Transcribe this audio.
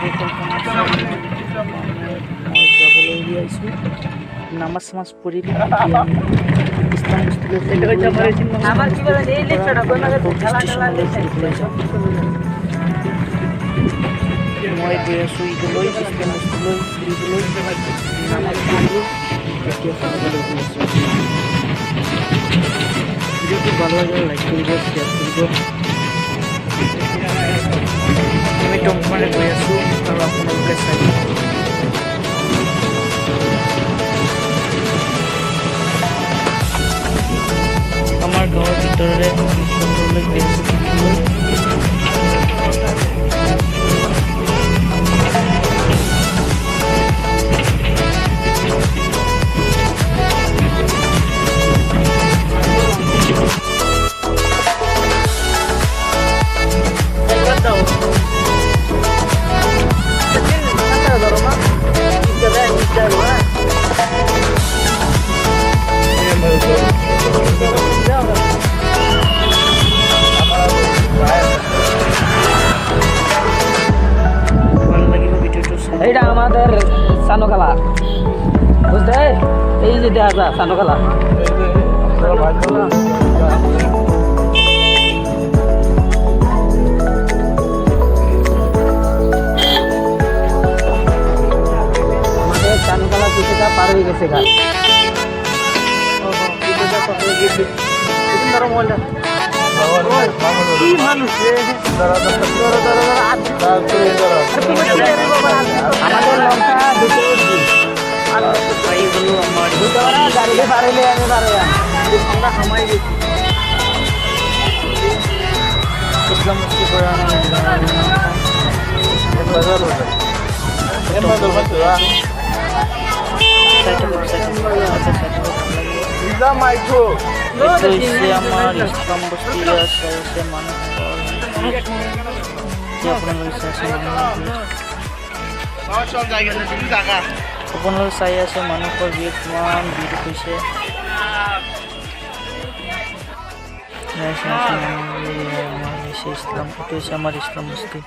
মই যাবলৈ উলিয়াইছোঁ নামাজ চামাজ পঢ়িলোঁ মই গৈ আছোঁ ঈদলৈ ইছলাম বস্তুলৈ ফুৰিবলৈ নামাজ পঢ়িলোঁ এতিয়া খাবলৈ গৈ আছোঁ ভিডিঅ'টো ভাল লাগিলে লাইক কৰিব শ্বেয়াৰ কৰিব আমি টমকমানে গৈ আছোঁ আৰু আপোনালোকে চাই আমাৰ গাঁৱৰ ভিতৰৰে সুন্দৰলৈ গৈ আছোঁ এইটা আমাদের সানোখালা বুঝতে এই যে দেখা যায় সানোখালা আমাদের সানোখালা কিছুটা পার হয়ে গেছে গা আমাদের লঙ্কা গাড়িতে পারলে আমি পারে আমরা সময় দিচ্ছি ইসলাম মুক্তি আমার ইসলাম বস্তি আছে মানুষ আপোনালোকে চাই আছে মানুহৰ ভিৰ কিমান ভিৰ হৈছে আমাৰ ইছলাম ফটো হৈছে আমাৰ ইছলাম বস্তি